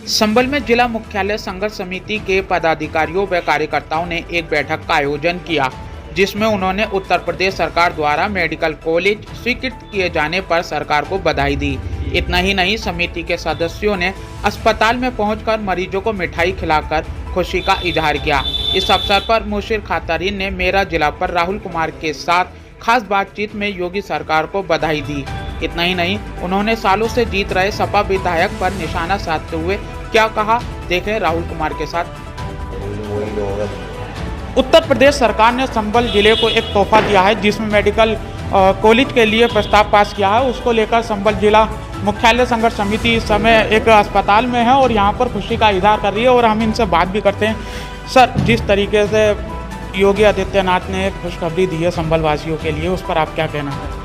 संभल में जिला मुख्यालय संघर्ष समिति के पदाधिकारियों व कार्यकर्ताओं ने एक बैठक का आयोजन किया, जिसमें उन्होंने उत्तर प्रदेश सरकार द्वारा मेडिकल कॉलेज स्वीकृत किए जाने पर सरकार को बधाई दी। इतना ही नहीं, समिति के सदस्यों ने अस्पताल में पहुंचकर मरीजों को मिठाई खिलाकर खुशी का इजहार किया। इस अवसर पर मुशीर खातरीन ने मेरा जिला पर राहुल कुमार के साथ खास बातचीत में योगी सरकार को बधाई दी। इतना ही नहीं, उन्होंने सालों से जीत रहे सपा विधायक पर निशाना साधते हुए क्या कहा, देखें राहुल कुमार के साथ। उत्तर प्रदेश सरकार ने संभल जिले को एक तोहफा दिया है, जिसमें मेडिकल कॉलेज के लिए प्रस्ताव पास किया है। उसको लेकर संभल जिला मुख्यालय संघर्ष समिति इस समय एक अस्पताल में है और यहाँ पर खुशी का इजहार कर रही है और हम इनसे बात भी करते हैं। सर, जिस तरीके से योगी आदित्यनाथ ने एक खुशखबरी दी है संभल वासियों के लिए, उस पर आप क्या कहना है?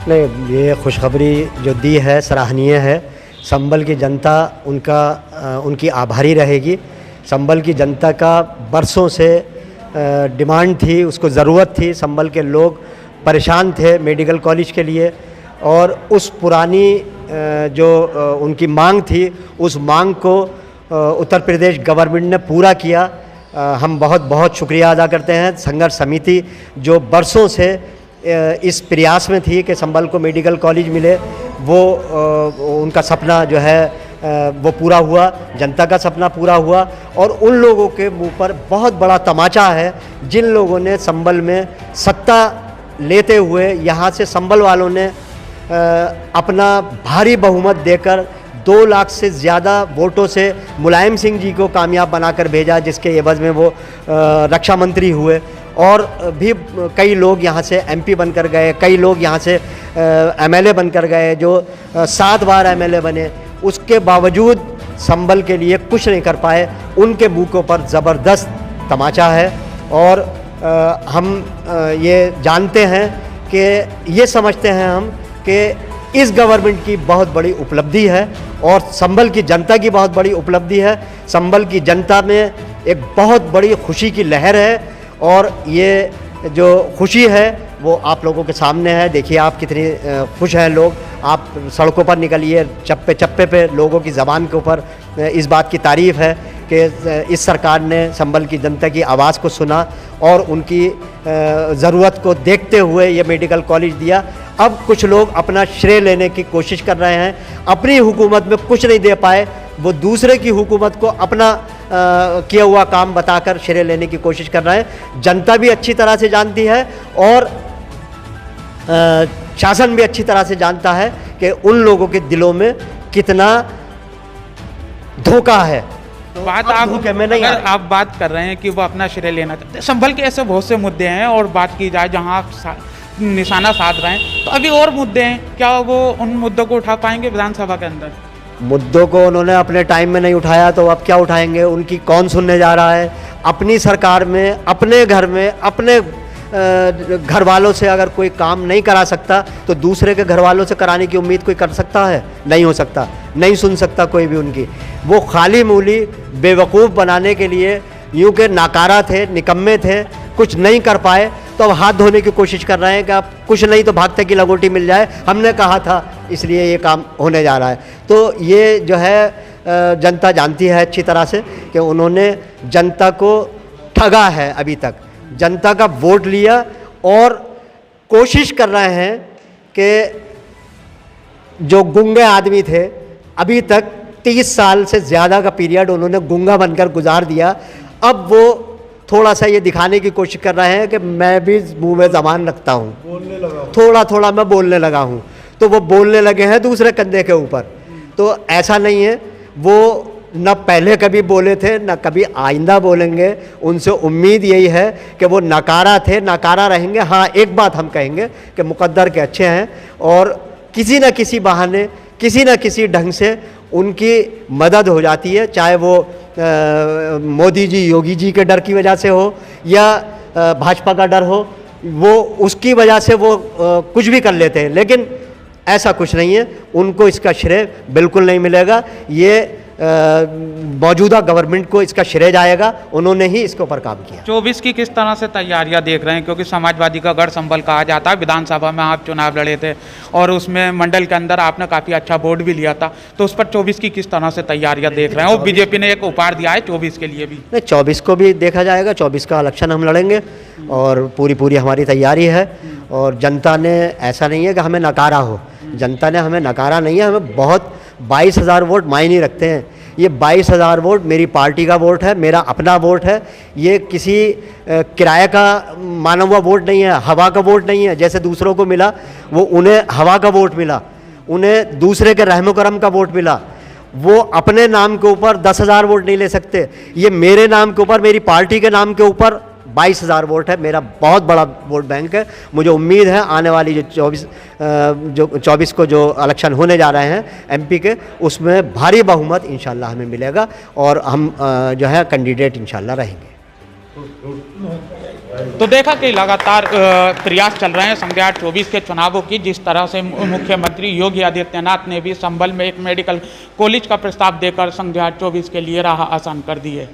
नहीं, ये खुशखबरी जो दी है सराहनीय है। संभल की जनता उनकी आभारी रहेगी। संभल की जनता का बरसों से डिमांड थी, उसको ज़रूरत थी। संभल के लोग परेशान थे मेडिकल कॉलेज के लिए और उस पुरानी जो उनकी मांग थी, उस मांग को उत्तर प्रदेश गवर्नमेंट ने पूरा किया। हम बहुत बहुत शुक्रिया अदा करते हैं संघर्ष समिति जो बरसों से इस प्रयास में थी कि संभल को मेडिकल कॉलेज मिले। वो उनका सपना जो है वो पूरा हुआ, जनता का सपना पूरा हुआ। और उन लोगों के मुंह पर बहुत बड़ा तमाचा है जिन लोगों ने संभल में सत्ता लेते हुए यहाँ से संभल वालों ने अपना भारी बहुमत देकर 2 लाख से ज़्यादा वोटों से मुलायम सिंह जी को कामयाब बनाकर भेजा, जिसके एवज में वो रक्षा मंत्री हुए। और भी कई लोग यहाँ से एमपी बनकर गए, कई लोग यहाँ से एमएलए बनकर गए, जो 7 बार एमएलए बने। उसके बावजूद संभल के लिए कुछ नहीं कर पाए। उनके मुँह पर ज़बरदस्त तमाचा है और हम ये जानते हैं कि ये समझते हैं हम कि इस गवर्नमेंट की बहुत बड़ी उपलब्धि है और संभल की जनता की बहुत बड़ी उपलब्धि है। संभल की जनता में एक बहुत बड़ी खुशी की लहर है और ये जो खुशी है वो आप लोगों के सामने है। देखिए आप कितनी खुश हैं लोग। आप सड़कों पर निकलिए, चप्पे चप्पे पे लोगों की ज़बान के ऊपर इस बात की तारीफ़ है कि इस सरकार ने संभल की जनता की आवाज़ को सुना और उनकी ज़रूरत को देखते हुए ये मेडिकल कॉलेज दिया। अब कुछ लोग अपना श्रेय लेने की कोशिश कर रहे हैं। अपनी हुकूमत में कुछ नहीं दे पाए, वो दूसरे की हुकूमत को अपना किया हुआ काम बताकर श्रेय लेने की कोशिश कर रहे हैं। जनता भी अच्छी तरह से जानती है और शासन भी अच्छी तरह से जानता है कि उन लोगों के दिलों में कितना धोखा है। तो बात आप बात कर रहे हैं कि वो अपना श्रेय लेना चाहते हैं। संभल के ऐसे बहुत से मुद्दे हैं और बात की जाए जहां आप निशाना साध रहे हैं, तो अभी और मुद्दे हैं, क्या वो उन मुद्दों को उठा पाएंगे विधानसभा के अंदर? मुद्दों को उन्होंने अपने टाइम में नहीं उठाया तो अब क्या उठाएंगे? उनकी कौन सुनने जा रहा है? अपनी सरकार में, अपने घर में, अपने घर वालों से अगर कोई काम नहीं करा सकता तो दूसरे के घर वालों से कराने की उम्मीद कोई कर सकता है? नहीं हो सकता, नहीं सुन सकता कोई भी उनकी। वो खाली मूली बेवकूफ़ बनाने के लिए यूँ के नाकारा थे, निकम्मे थे, कुछ नहीं कर पाए तो अब हाथ धोने की कोशिश कर रहे हैं कि आप कुछ नहीं तो भागते की लंगोटी मिल जाए, हमने कहा था इसलिए ये काम होने जा रहा है। तो ये जो है जनता जानती है अच्छी तरह से कि उन्होंने जनता को ठगा है। अभी तक जनता का वोट लिया और कोशिश कर रहे हैं कि जो गूंगे आदमी थे, अभी तक 30 साल से ज़्यादा का पीरियड उन्होंने गूंगा बनकर गुजार दिया। अब वो थोड़ा सा ये दिखाने की कोशिश कर रहे हैं कि मैं भी मुंह में ज़बान रखता हूँ, थोड़ा थोड़ा मैं बोलने लगा हूँ। तो वो बोलने लगे हैं दूसरे कंधे के ऊपर। तो ऐसा नहीं है, वो न पहले कभी बोले थे न कभी आइंदा बोलेंगे। उनसे उम्मीद यही है कि वो नकारा थे, नकारा रहेंगे। हाँ, एक बात हम कहेंगे कि मुकद्दर के अच्छे हैं और किसी न किसी बहाने, किसी न किसी ढंग से उनकी मदद हो जाती है, चाहे वो मोदी जी, योगी जी के डर की वजह से हो या भाजपा का डर हो। वो उसकी वजह से वो कुछ भी कर लेते हैं, लेकिन ऐसा कुछ नहीं है। उनको इसका श्रेय बिल्कुल नहीं मिलेगा। ये मौजूदा गवर्नमेंट को इसका श्रेय जाएगा, उन्होंने ही इसके ऊपर काम किया। 24 की किस तरह से तैयारियां देख रहे हैं, क्योंकि समाजवादी का गढ़ संबल कहा जाता है, विधानसभा में आप चुनाव लड़े थे और उसमें मंडल के अंदर आपने काफ़ी अच्छा वोट भी लिया था, तो उस पर 24 की किस तरह से तैयारियां देख रहे हैं? और बीजेपी ने एक उपहार दिया है 24 के लिए भी। नहीं, 24 को भी देखा जाएगा, 24 का इलेक्शन हम लड़ेंगे और पूरी हमारी तैयारी है। और जनता ने ऐसा नहीं है कि हमें नकारा हो, जनता ने हमें नकारा नहीं है, हमें बहुत 22,000 वोट मायने रखते हैं। ये 22,000 वोट मेरी पार्टी का वोट है, मेरा अपना वोट है, ये किसी किराए का माना हुआ वोट नहीं है, हवा का वोट नहीं है। जैसे दूसरों को मिला वो उन्हें हवा का वोट मिला, उन्हें दूसरे के रहमो करम का वोट मिला, वो अपने नाम के ऊपर 10,000 वोट नहीं ले सकते। ये मेरे नाम के ऊपर, मेरी पार्टी के नाम के ऊपर 22,000 वोट है, मेरा बहुत बड़ा वोट बैंक है। मुझे उम्मीद है आने वाली जो 24 को जो इलेक्शन होने जा रहे हैं एमपी के, उसमें भारी बहुमत इंशाल्लाह हमें मिलेगा और हम जो है कैंडिडेट इंशाल्लाह रहेंगे। तो देखा कि लगातार प्रयास चल रहे हैं संज्ञा 24 के चुनावों की। जिस तरह से मुख्यमंत्री योगी आदित्यनाथ ने भी संभल में एक मेडिकल कॉलेज का प्रस्ताव देकर संज्ञा 24 के लिए राह आसान कर दी है।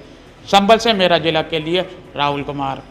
संभल से मेरा जिला के लिए राहुल कुमार।